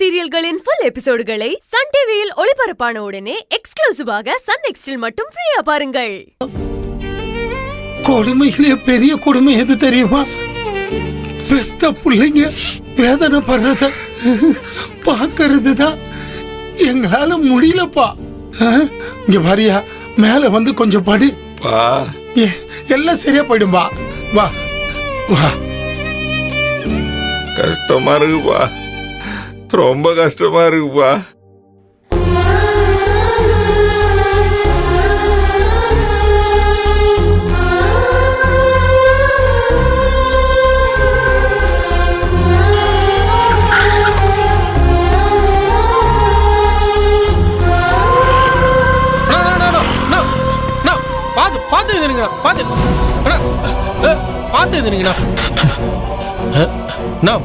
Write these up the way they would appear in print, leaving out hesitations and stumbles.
சீரியல்களின் full எபிசோடுகளை Sun டிவியில் ஒளிபரப்பான உடனே எக்ஸ்க்ளூசிவாக சன் நெக்ஸ்டில் மட்டும் ஃப்ரீயா பாருங்கள். கொடுமையிலே பெரிய கொடுமை எது தெரியுமா? பெத்த பிள்ளைங்க வேதனை படுறத பாக்குறது தான் எங்களால முடியலப்பா. இங்க பாரியா, மேல வந்து கொஞ்சம் படு, எல்லாம் சரியா போயிடும்பா. வா வா. கஷ்டமா இருக்குப்பா, ரொம்ப கஷ்டமா இருக்குப்பா.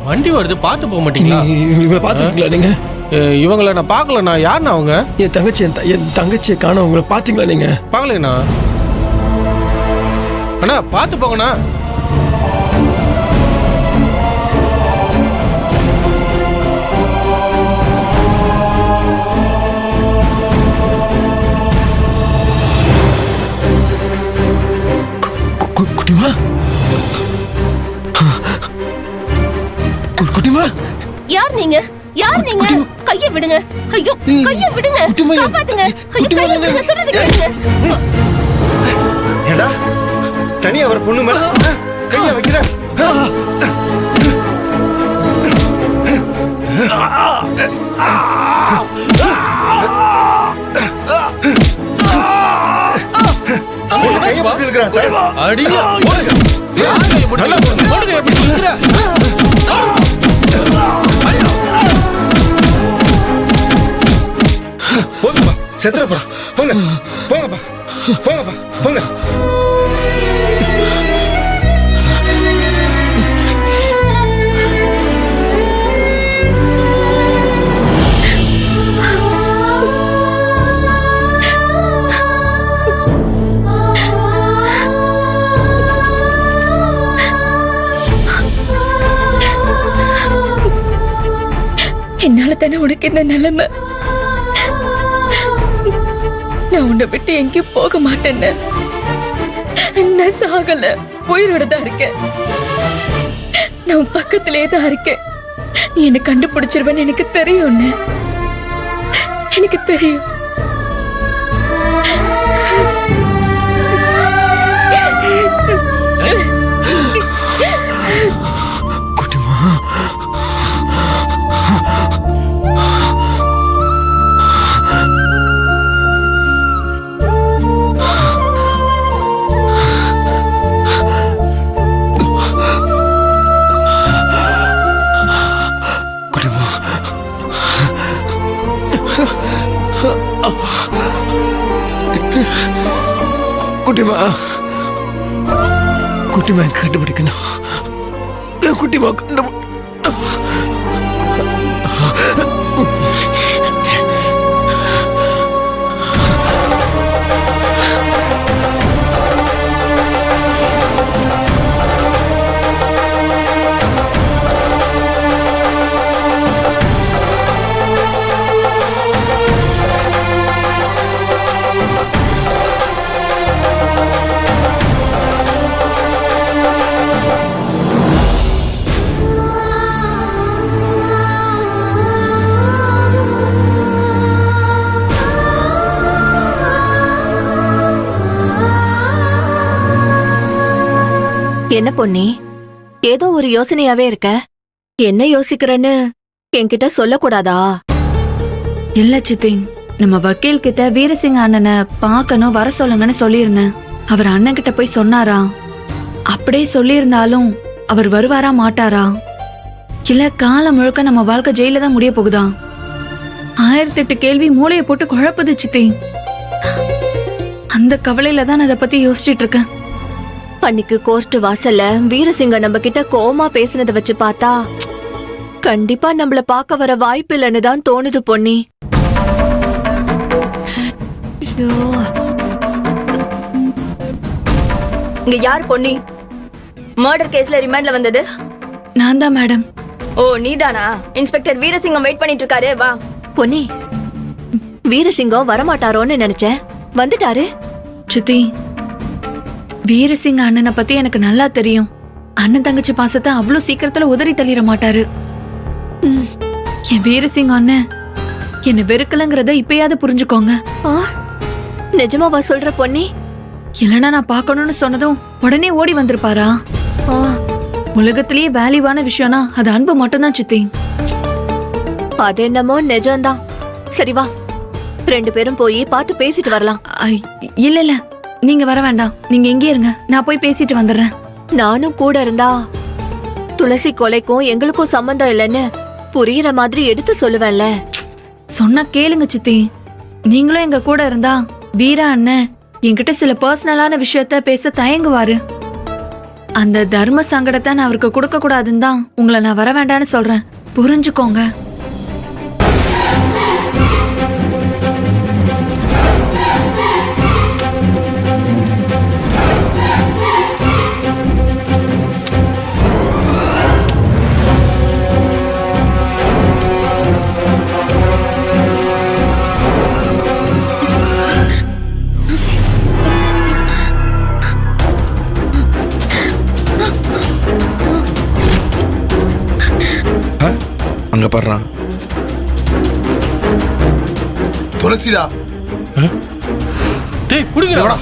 வண்டி வருது, பார்த்து போக மாட்டீங்களா? பாத்துட்டீங்களா நீங்க? இவங்கள நான் பார்க்கலண்ணா. யாருண்ணா அவங்க? என் தங்கச்சியை காண. உங்களை பாத்தீங்களா நீங்க? பார்க்கலண்ணா. அண்ணா பார்த்து போங்கண்ணா. குட்டிமா, குட்டிமா, யார் நீங்க? யார் நீங்க? கையை விடுங்க. ஐயோ, கையை விடுங்க. காப்பாத்துங்க. ஐயோ, கையை விடுங்க. சொல்றது கேளுங்க. ஏடா தனியா வர பொண்ணு மேல கையை வைக்கிற? போதுப்பா, செத்துறப்பா. போங்க போங்கப்பா, போங்கப்பா, போங்க. என்னால தானே உனக்கு இந்த நிலைமை. நான் உன்னை விட்டு எங்கேயும் போக மாட்டேன்னு. நான் சாகல, உயிரோட தான் இருக்கேன். நான் உன் பக்கத்திலே தான் இருக்கேன். நீ என்னை கண்டுபிடிச்சிருவேன்னு எனக்கு தெரியும். எனக்கு தெரியும். குட்டிமா, குட்டிமா, குட்டிமா கண்டுபிடிக்கணும். குட்டிமா என்ன பொன்னி, ஏதோ ஒரு யோசனையாவே இருக்க. என்ன யோசிக்கிறன்னு என்கிட்ட சொல்லக்கூடாதா? இல்ல சித்தி, நம்ம வக்கீல் கிட்ட வீரசிங்க அண்ணனை பார்க்கணும், வர சொல்லுங்கன்னு சொல்லியிருந்தேன். அவர் அண்ணன் கிட்ட போய் சொன்னாரா? அப்படியே சொல்லியிருந்தாலும் அவர் வருவாரா மாட்டாரா? இல்ல காலம் முழுக்க நம்ம வாழ்க்கை ஜெயில தான் முடிய போகுதா? 1008 கேள்வி மூளைய போட்டு குழப்புது சித்தி. அந்த கவலையில தான் அதை பத்தி யோசிச்சுட்டு இருக்கேன். அன்னைக்கு கோர்ட் வாசல்ல வீரசிங்க நம்ம கிட்ட கோமா பேசினதை வச்சு பார்த்தா கண்டிப்பா நம்மள பார்க்க வர வாய்ப்பு இல்லைன்னு தான் தோணுது பொன்னி. இங்க யார் பொன்னி? மர்டர் கேஸ்ல ரிமாண்ட்ல வந்தது? நான் தான் மேடம். ஓ நீதானா? இன்ஸ்பெக்டர் வீரசிங்கம் வெயிட் பண்ணிட்டு இருக்காரு, வா. பொன்னி, வீரசிங்கம் வரமாட்டாரோன்னு நினைச்சேன், வந்துட்டாரு. சித்தி, வீரசிங்க அண்ணனை பத்தி எனக்கு நல்லா தெரியும். அண்ணன் தங்கச்சி பாசத்தை அவ்வளவு சீக்கிரத்துல உதறி தள்ளிட மாட்டாரு. என் வீரசிங்க அண்ணன் என்ன வெறுக்கலங்கிறத இப்பயாவது புரிஞ்சுக்கோங்க. ஆ, நிஜமாவா சொல்ற பொன்னி? இல்லைன்னா நான் பார்க்கணும்னு சொன்னதும் உடனே ஓடி வந்திருப்பாரா? ஆ, உலகத்திலேயே வேல்யூவான விஷயம்னா அது அன்பு மட்டும்தான் சித்தி. அது என்னமோ நிஜம்தான். சரி வா, 2 பேரும் போய் பார்த்து பேசிட்டு வரலாம். இல்ல இல்ல, நீங்க வர வேண்டாம். நீங்க எங்கே இருங்க, நான் போய் பேசிட்டு வந்துடுறேன். நானும் கூட இருந்தா துளசி கொலைக்கும் எங்களுக்கும் சம்பந்தம் இல்லைன்னு புரியுற மாதிரி எடுத்து சொல்லுவேன்ல. சொன்னா கேளுங்க சித்தி. நீங்களும் எங்க கூட இருந்தா வீரா அண்ணன் என்கிட்ட சில பர்சனலான விஷயத்த பேச தயங்குவாரு. அந்த தர்ம சங்கடத்தை நான் அவருக்கு கொடுக்க கூடாதுன்னு தான் உங்களை நான் வர வேண்டாம்னு சொல்றேன். புரிஞ்சுக்கோங்க. அங்க பாடுறான். துளசிடா, டேய் புடிங்கடா.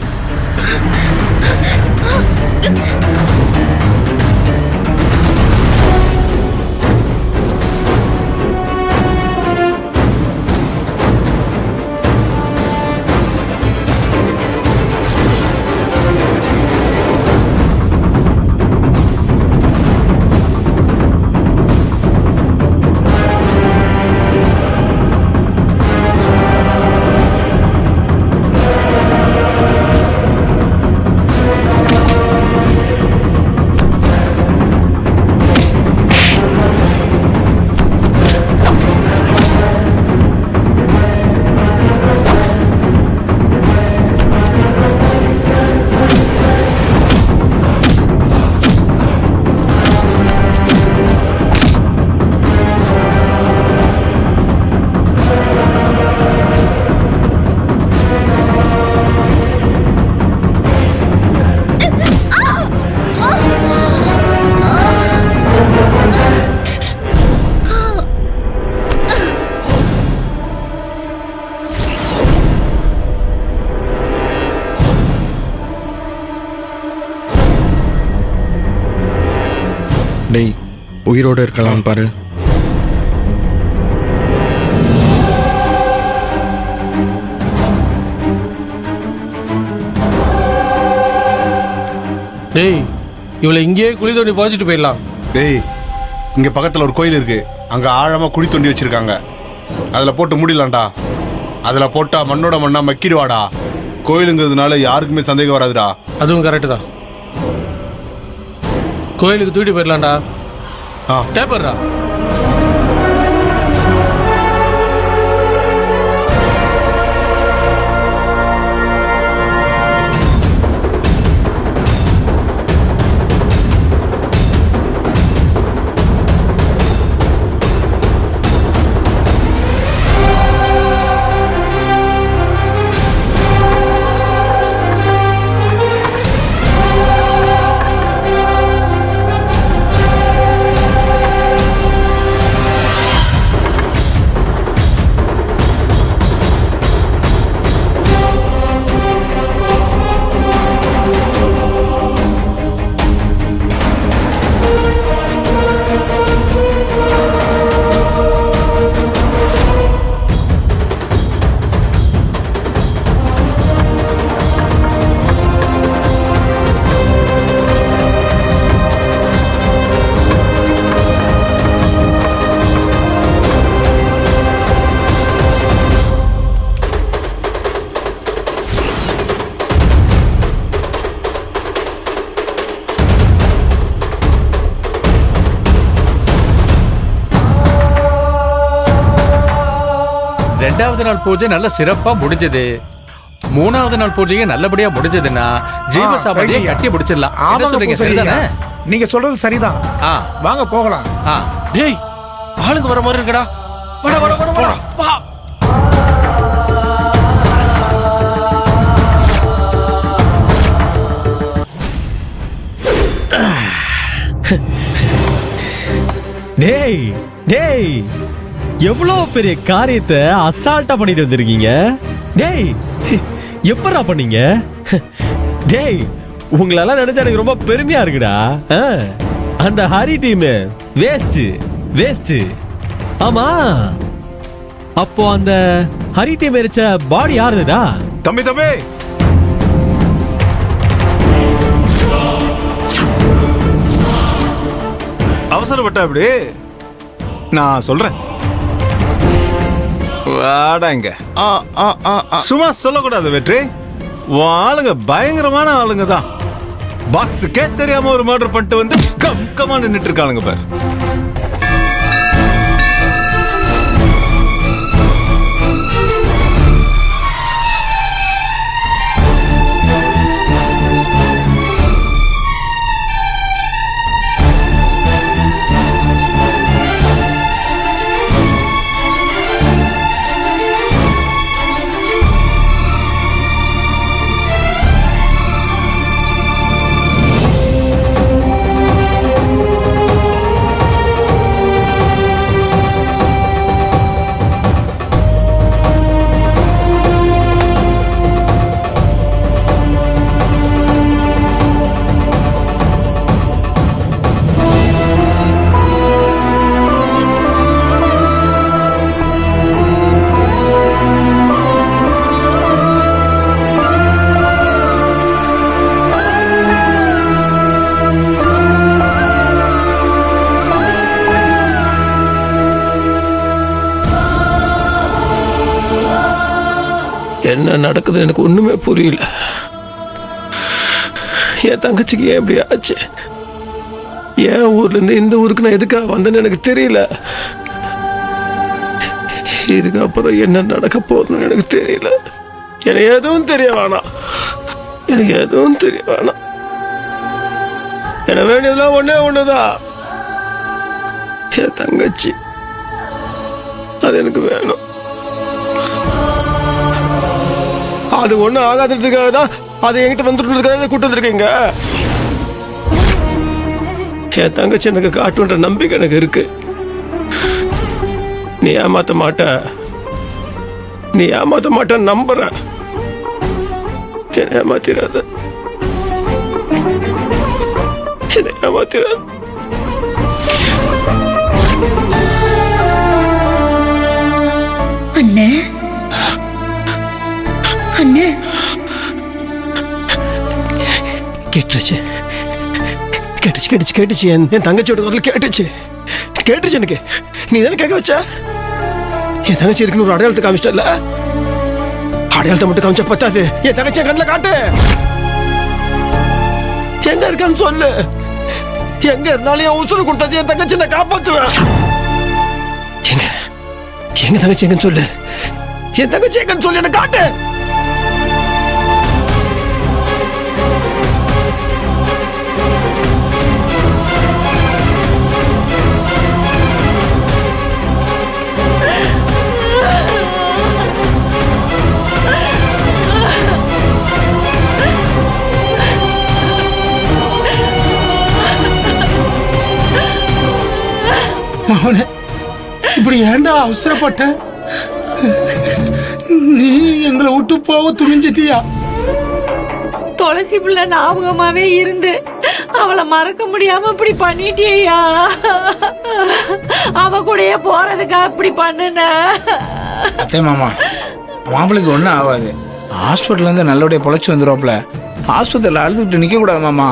டேய், உயிரோட இருக்கலாம் பாரு. டேய், இவளை இங்கேயே குழி தோண்டி புதைச்சிட்டு போயிடலாம். டேய், இங்க பக்கத்துல ஒரு கோயில் இருக்கு, அங்க ஆழமா குழி தோண்டி வச்சிருக்காங்க. அதுல போட்டு மூடிடலாம்டா. அதுல போட்டா மண்ணோட மண்ணா மக்கிடுவாடா. கோயிலுங்கிறதுனால யாருக்குமே சந்தேகம் வராதுடா. அதுவும் கரெக்டு தான். கோயிலுக்கு தூக்கிட்டு போயிடலாம்டா. டேப்பர்ரா. ரெண்டாவது நாள் பூஜை நல்ல சிறப்பா முடிஞ்சது. 3வது நாள் பூஜையே நல்லபடியா முடிஞ்சதுன்னா ஜீவசாபதியை கட்டி முடிச்சிடலாம். என்ன சொல்றீங்க? சரிதானே? நீங்க சொல்றது சரிதான். வாங்க போகலாம். டேய் ஆளுங்க வர மாதிரி இருக்கடா. வாடா வாடா வாடா வாடா வா. டேய் டேய் எவ்வளோ பெரிய காரியத்தை அசால்ட்டா பண்ணிட்டு வந்திருக்கீங்க. டேய் எப்படா பண்ணீங்க? டேய் உங்களெல்லாம் நினைச்சா எனக்கு ரொம்ப பெருமையா இருக்குடா. அந்த ஹரி டீம் வேஸ்ட் வேஸ்ட். ஆமா, அப்போ அந்த ஹரி டீம் எரிச்ச பாடி யாருடா? தம்பி தம்பி, அவசரப்பட்ட அப்படி நான் சொல்றேன். வாடாங்க. சும்மா சொல்லக்கூடாது வெற்றி. ஆளுங்க பயங்கரமான ஆளுங்க தான். பஸ்ஸுக்கே தெரியாம ஒரு மர்டர் பண்ணிட்டு வந்து கம்கமா நின்னுட்டு இருக்கானுங்க பாரு. என்ன நடக்குது எனக்கு ஒண்ணுமே புரியல. என் தங்கச்சிக்கு ஏன் இப்படி ஆச்சு? என் ஊர்ல இருந்து இந்த ஊருக்கு நான் எதுக்காக வந்தேன்னு எனக்கு தெரியல. இதுக்கப்புறம் என்ன நடக்க போகுதுன்னு எனக்கு தெரியல. எனக்கு எதுவும் தெரிய வேணாம். எனக்கு எதுவும் தெரிய வேணாம். எனக்கு வேண்டியதெல்லாம் ஒண்ணே ஒண்ணுதான், என் தங்கச்சி. அது எனக்கு வேணும். அது ஒண்ணும் ஆகாததுக்காக தான் அது என்கிட்ட வந்துட்டு கூட்டு வந்திருக்கீங்க. என் தங்கச்சி எனக்கு காட்டுன்ற நம்பிக்கை எனக்கு இருக்கு. நீ ஏமாத்த மாட்ட நம்புறேன். என்னை ஏமாத்திராத. அண்ணே அண்ணே கேட்டுச்சு என் தங்கச்சியோட குரல் கேட்டுச்சு எனக்கு. நீ தானே கேட்க வச்ச? என் தங்கச்சி இருக்குன்னு ஒரு அடையாளத்தை காமிச்சிட்டல. அடையாளத்தை மட்டும் காமிச்சா பத்தாது. என் தங்கச்சி என் கண்ணில் காட்டு. எங்க இருக்கான்னு சொல்லு. எங்க இருந்தாலும் என் உசுறு கொடுத்தது என் தங்கச்சி நான் காப்பாத்துவேன். எங்க தங்கச்சி எங்கன்னு சொல்லு. என் தங்கச்சி எங்கன்னு சொல்லு, என்ன காட்டு. இப்படி ஏண்டா அவசரப்பட்ட? நீ எங்களை விட்டு போக துணிஞ்சிட்டியா? துளசி பிள்ளை ஞாபகமாவே இருந்து அவளை மறக்க முடியாம இப்படி பண்ணிட்டியா? அவ கூடயே போறதுக்கா இப்படி பண்ணுன? அத்தை மாமா, மாப்பிளைக்கு ஒன்றும் ஆகாது. ஹாஸ்பிட்டல்ல இருந்து நல்லபடியா பொழைச்சி வந்துடுவாப்ல. ஹாஸ்பிட்டலில் அழுதுகிட்டு நிற்க கூடாது மாமா.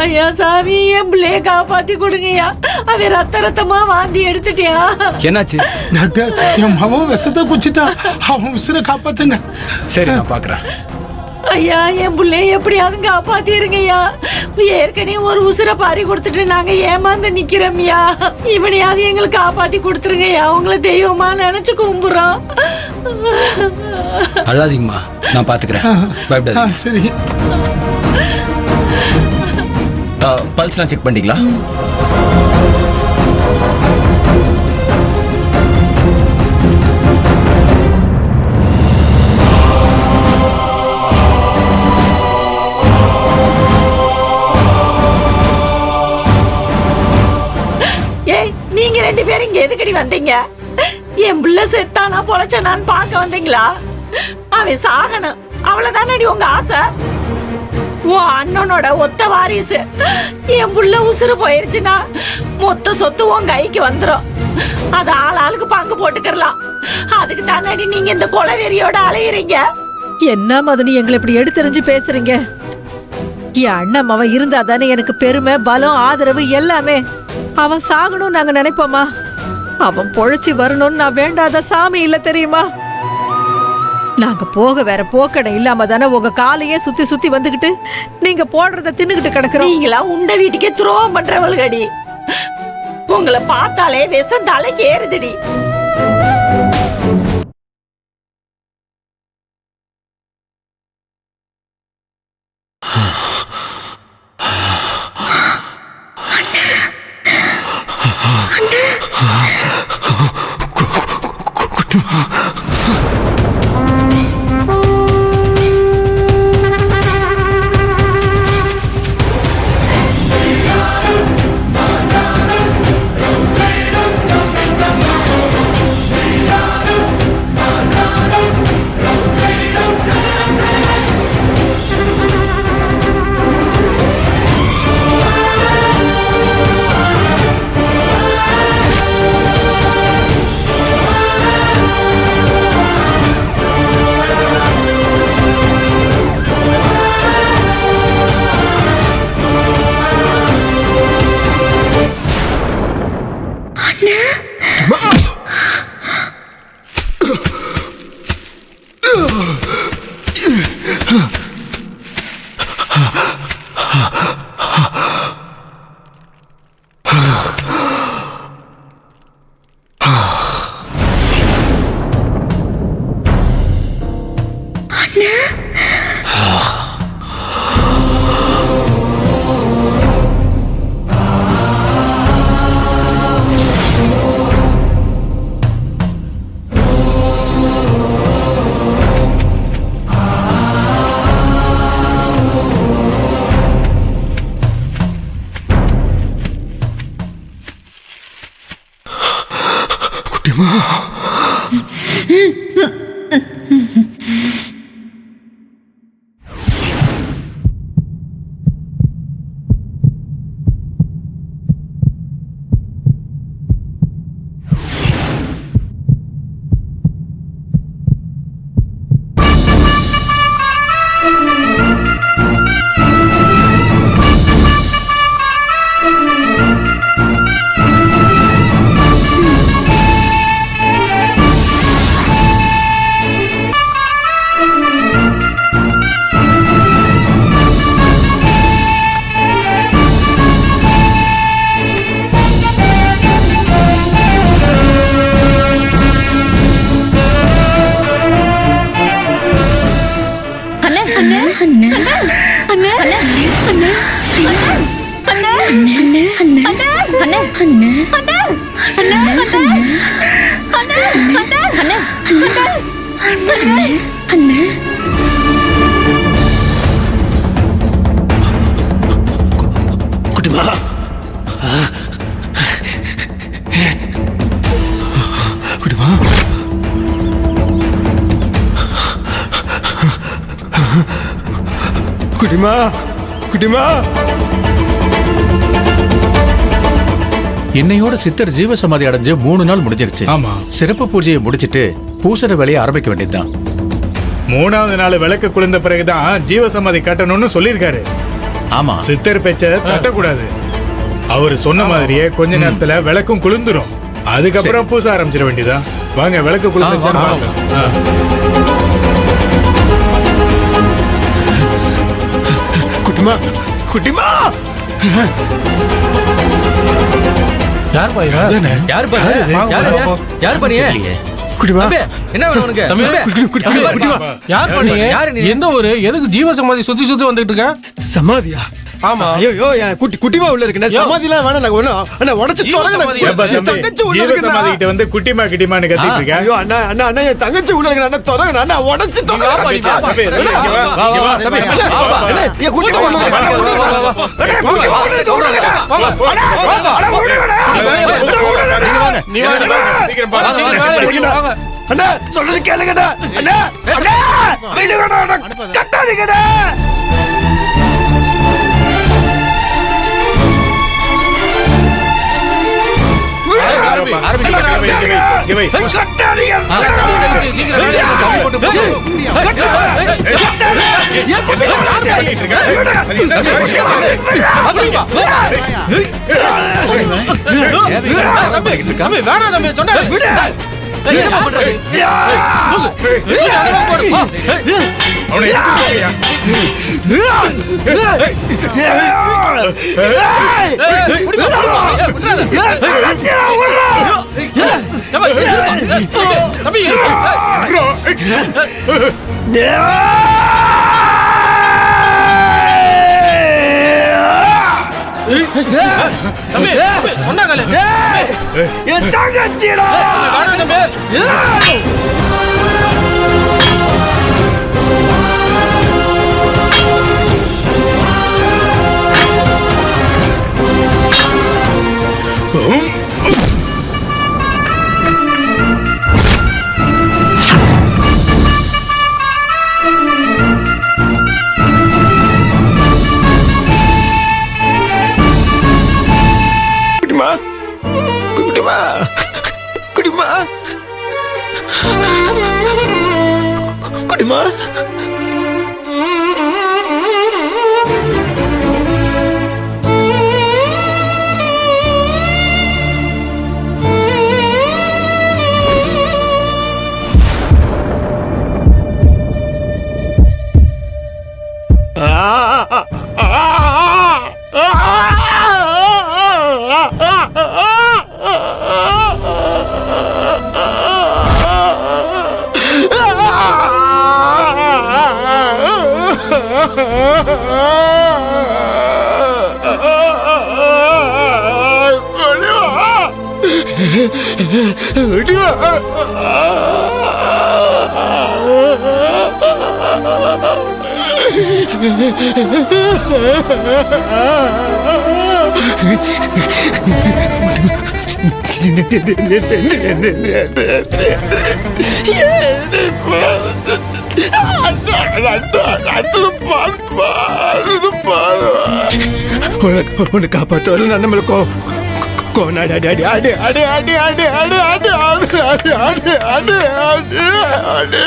ஐயா சாமி, என் பிள்ளைய காப்பாத்தி கொடுங்கய்யா. அவன் ரத்தமா வாந்தி எடுத்துட்டியா? என்னாச்சு டாக்டர்? என் மகன் விஷத்தை குச்சிட்டான். அவன் உசுரை காப்பாத்துங்க. சரி, நான் பாக்குறேன். ஐயா, என் பிள்ளைய எப்படியாவது காப்பாத்திருங்கய்யா. ஏற்கனவே ஒரு உசுரை பாரி கொடுத்துட்டு நாங்க ஏமாந்து நிக்கிறோம்யா. இவனையாவது எங்களுக்கு காப்பாத்தி கொடுத்துருங்கய்யா. உங்களை தெய்வமா நினைச்சு கும்புறோம். அழாதீங்கம்மா, நான் பாத்துக்கிறேன். பயப்படாதீங்க. சரி. பல்ஸ்லாம் செக் பண்ணிட்டீங்களா? ஏய், நீங்க 2 பேரும் இங்க எதுக்கடி வந்தீங்க? என் புள்ள செத்தானா பொழைச்சானான்னு பார்க்க வந்தீங்களா? அவன் சாகணும், அவ்வளவுதானடி உங்க ஆசை? உன் அண்ணனோட ஒத்த வாரிசு. என் புள்ள உசுறு போயிருச்சுன்னா மொத்த சொத்து உன் கைக்கு வந்துடும். அது ஆளுக்கு பங்கு போட்டுக்கலாம். அதுக்கு தானடி நீங்க இந்த கொலவெறியோட அலையுறீங்க. என்ன மதனி எங்களை இப்படி எடுத்தெறிஞ்சு பேசுறீங்க? என் அண்ணன் அவன் இருந்தா தானே எனக்கு பெருமை, பலம், ஆதரவு எல்லாமே. அவன் சாகணும்னு நாங்க நினைப்போமா? அவன் பொழைச்சி வரணும்னு நான் வேண்டாத சாமி இல்ல தெரியுமா? நாங்க போக வேற போக்கடை இல்லாம தானே உங்க காலையே சுத்தி சுத்தி வந்துகிட்டு நீங்க போடுறத தின்னுகிட்டு கிடக்குறோம். நீங்களா உண்ட வீட்டுக்கே துரோகம் பண்றவள்கடி. உங்களை பார்த்தாலே விஷம் தலைக்கு ஏறுதுடி. குட்டிமா, குட்டிமா, குட்டிமா, குட்டிமா. இன்னையோட சித்தர் ஜீவசமாதி அடைஞ்சு 3 நாள் முடிஞ்சிருச்சு. ஆமா. சிறப்பு பூஜையை முடிச்சிட்டு பூசற வேலையை ஆரம்பிக்க வேண்டியதுதான். 3வது நாள் விளக்கு குளிர்ந்த பிறகுதான் ஜீவசமாதி கட்டணும்னு சொல்லியிருக்காரு. ஆமா, சித்தர் பேச்ச தட்டக்கூடாது. அவர் சொன்ன மாதிரியே கொஞ்ச நேரத்துல விளக்கும் குளிர்ந்துரும். அதுக்கப்புறம் பூச ஆரம்பிச்சிட வேண்டியதா. வாங்க, விளக்கு குளிர்ந்துச்சா பாருங்க. குட்டிமா, குட்டிமா. யார் பாரு? யார் பாரு? யார் பாரு? குடிமா என்ன வேணும் உனக்கு யார் பண்ணீங்க? யாரு நீ? எந்த ஊரு? எதுக்கு ஜீவ சமாதி சுத்தி சுத்தி வந்துட்டு இருக்க? சமாதியா? ஆமா. ஐயோ என் குட்டிமா உள்ள இருக்கு. சமாதிலாம் வேணாம். நான் ஒண்ணு அண்ணா உடைச்சு தரங்க. தங்கச்சி உள்ள இருக்கு. கிட்ட வந்து குட்டிமா கிட்டிமான்னு கத்திட்டு இருக்க. ஐயோ அண்ணா அண்ணா அண்ணா என் தங்கச்சி உள்ள இருக்கு. அண்ணா தரங்க. அண்ணா உடைச்சு தரங்க. என் குட்டிமா உள்ள இருக்கு. அண்ணா சொல்றது கேளுங்கடா. அண்ணா கட்டாதீங்கடா. என் தங்கச்சிடா. குடிமா குடிமா குடிமா உன்னை காப்பாற்ற நம்மள கோனாடி அடி அடி அடி அடி அடி அடி அடி அடி அடி அடி அடி அடி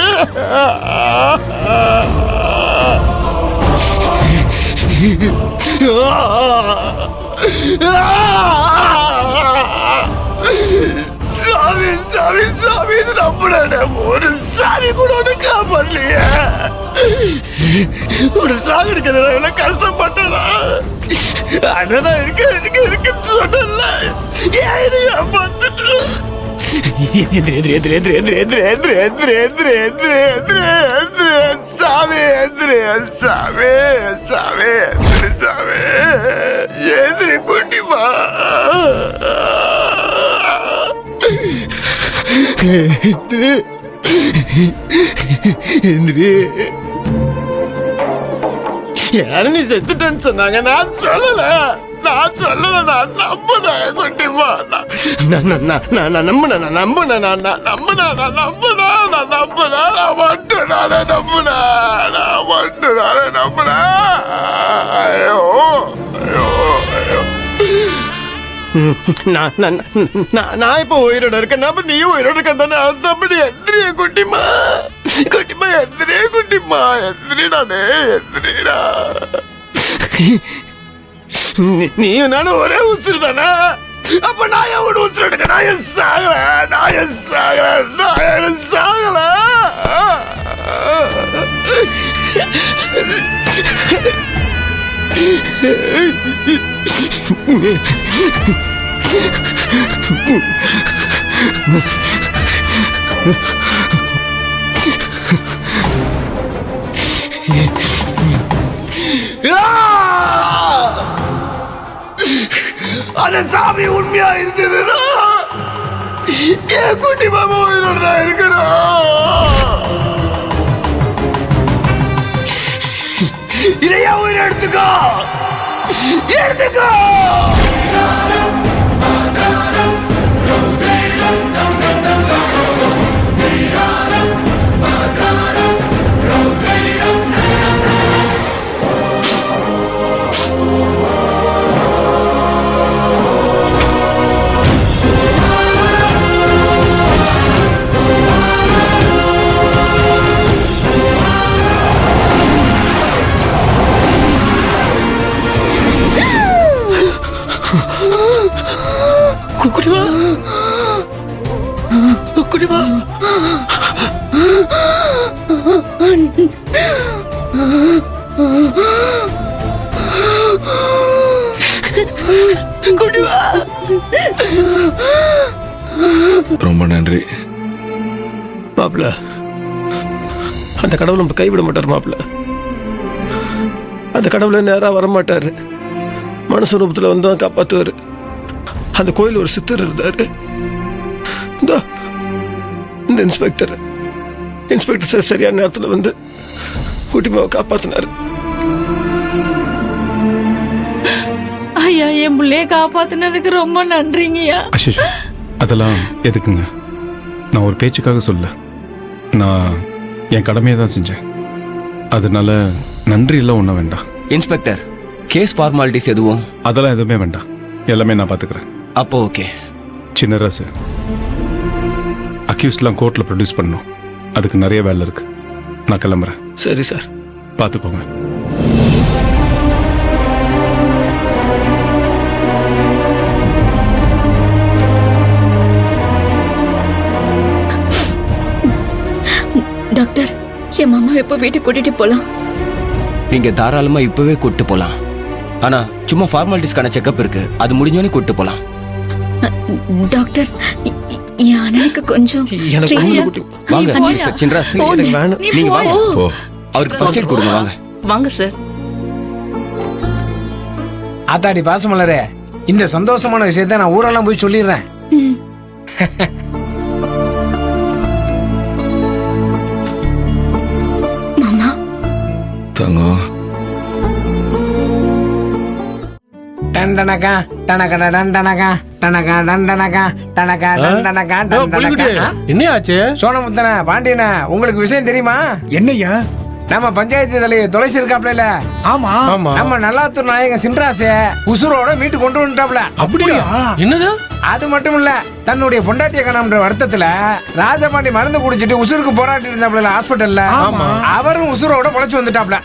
சாமி சாமி சாமி நம்புறேன். ஒரு சாமி கூட ஒன்று காப்பாற்றலையே. ஒரு சாமி இருக்கிறது எவ்வளவு கஷ்டப்பட்டேனா. அண்ணா இருக்க இருக்க இருக்கு சொன்னல. ஏன் ஏமாத்துட்டு சாமி சாமி சாமி சாமி எதிரி குட்டிமா. யாரு நீ செத்துட்டேன்னு சொன்னாங்க. நான் சொல்லல நான் நம்புனேன் குட்டிமா. நான் நம்புனேன் நான் நம்புனேன் நான் நம்புனேன் நான் நம்புனேன் நான் நம்புனேன் நான் மட்டும் நானே நம்புனேன் நான் மட்டும் நானே நம்புனேன். ஐயோ ஐயோ ஐயோ. நான் இப்ப உயிரோட இருக்கேன். அப்ப நீ உயிரோட இருக்க தானே. அப்படி எந்திரிய குட்டிமா குட்டிமா எந்திரியே குட்டிமா எந்திரிடானே எந்திரிடா. நீயும் நானும் ஒரே உசுறு தானே. அப்ப நான் எவ்வளவு உசுறு எடுக்க. நான் சாகல நான் சாகல நான் சாகல. அந்த சாமி உண்மையா இருந்ததுன்னா என் குட்டி பாபா உயிரோடு தான் இருக்கணும். இதையா உயிர் எடுத்துக்கோ, எடுத்துக்கோ. குடிமா குடிமா குடிமா. ரொம்ப நன்றி மாப்பிள்ள. அந்த கடவுள் நம்ம கைவிட மாட்டார் மாப்பிள்ள. அந்த கடவுளை நேராக வரமாட்டாரு, மனசு ரூபத்தில் வந்து தான் காப்பாற்றுவார். அந்த கோயில் ஒரு சித்தர் இருந்தாரு, இந்த இன்ஸ்பெக்டர் சார் சரியான நேரத்தில் வந்து குட்டிமாவை காப்பாத்தினாரு. ஐயா, என் பிள்ளைய காப்பாத்தினதுக்கு ரொம்ப நன்றிங்கய்யா. அஷிஷ், அதெல்லாம் எதுக்குங்க? நான் ஒரு பேச்சுக்காக சொல்ல, நான் என் கடமையை தான் செஞ்சேன். அதனால நன்றி எல்லாம் ஒன்றும் வேண்டாம். இன்ஸ்பெக்டர், கேஸ் ஃபார்மாலிட்டிஸ் எதுவும்? அதெல்லாம் எதுவுமே வேண்டாம், எல்லாமே நான் பார்த்துக்கிறேன். அப்போ ஓகே. சின்னராசு, அக்யூஸ்ட்லாம் கோர்ட்டில் ப்ரொடியூஸ் பண்ணணும். அதுக்கு நிறைய வேலை இருக்கு. நான் கிளம்புறேன். சரி சார், பார்த்துக்கோங்க. டாக்டர், என் மாமா எப்போ வீட்டுக்கு கூட்டிட்டு போலாம்? நீங்க தாராளமா இப்பவே கூட்டு போலாம். ஆனா சும்மா ஃபார்மாலிட்டிஸ்க்கான செக்அப் இருக்கு, அது முடிஞ்சோடனே கூட்டு போலாம். டாக்டர், என் அண்ணனுக்கு கொஞ்சம் வாங்க மிஸ்டர் சின்ராஸ், நீங்க வாங்க. அவருக்கு ஃபர்ஸ்ட் எய்ட் கொடுங்க. வாங்க வாங்க சார். ஆத்தாடி பாசமலரே, இந்த சந்தோஷமான விஷயத்த நான் ஊரெல்லாம் போய் சொல்லிடுறேன். மாமா தங்கம். டண்டனகா டனகட டண்டனகா டனகா டண்டனகா டனகா டண்டனகா டண்டனகா. என்னையாச்சு? சோனமுத்தன பாண்டியன, உங்களுக்கு விஷயம் தெரியுமா? என்னையா? நம்ம பஞ்சாயத்து தலைவர் துளசி இருக்காப்ல. ஆமா ஆமா. நம்ம நல்லாத்தூர் நாயகன் சின்ராச உசுரோட மீட்டு கொண்டு வந்துட்டாப்ல. அப்படியா? என்னது? அது மட்டும் இல்ல, தன்னுடைய பொண்டாட்டிய காணாமன்ற வருத்தத்துல ராஜபாண்டி மருந்து குடிச்சிட்டு உசுருக்கு போராட்டி இருந்தாப்ல ஹாஸ்பிட்டல்ல. அவரும் உசுரோட பொழைச்சு வந்துட்டாப்ல.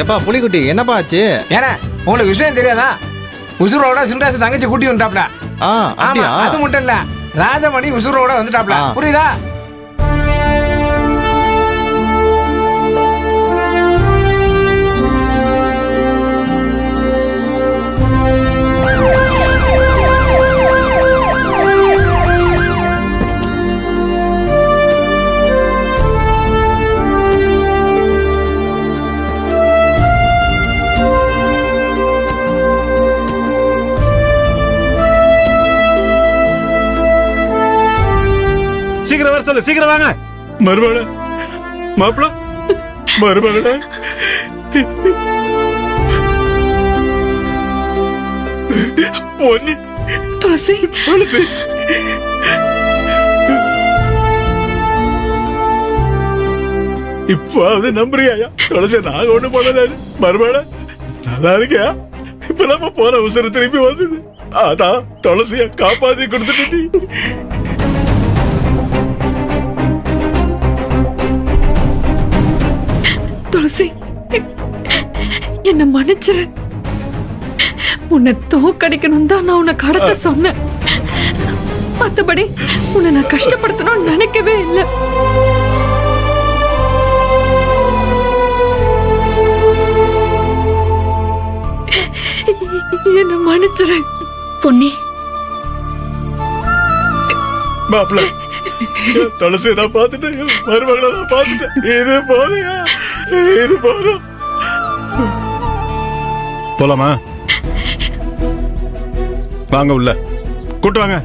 எப்பா புலிக்குட்டி, என்னப்பா ஆச்சு? ஏன்னா உங்களுக்கு விஷயம் தெரியாதா? உசுரோட சின்ராச தங்கச்சி கூட்டி வந்துட்டாப்ல. ஆமா, அது மட்டும் இல்ல, ராஜமணி உசுரோட வந்துட்டாப்ல. புரியுதா? சீக்கிரம் வர சொல்லு, சீக்கிரம் வாங்க. மருமகள, மாப்பிள, மருமகள. பொன்னி, துளசி, துளசி. இப்போ அது நம்புறியா? துளசி, நாங்க ஒண்ணு பண்ணல. மருமகள, நல்லா இருக்கியா? இப்ப நம்ம போற உசுறு திருப்பி வந்தது. அதான் துளசிய காப்பாத்தி கொடுத்துட்டு. துளசி, என்ன மன்னிச்சிரு. உன்னை தோக்கடிக்கணும் தான் நான் உன்னை கடத்த சொன்னேன். மத்தபடி உன்னை நான் கஷ்டப்படுத்தணும்னு நினைக்கவே இல்லை. என்ன மன்னிச்சிரு பொன்னி. மாப்பிள்ள துளசியை நான் பார்த்துட்டேன், மருமகளை நான் பார்த்துட்டேன். இது போதையா? இது போதும். போலாமா? வாங்க உள்ள கூட்டு வாங்க.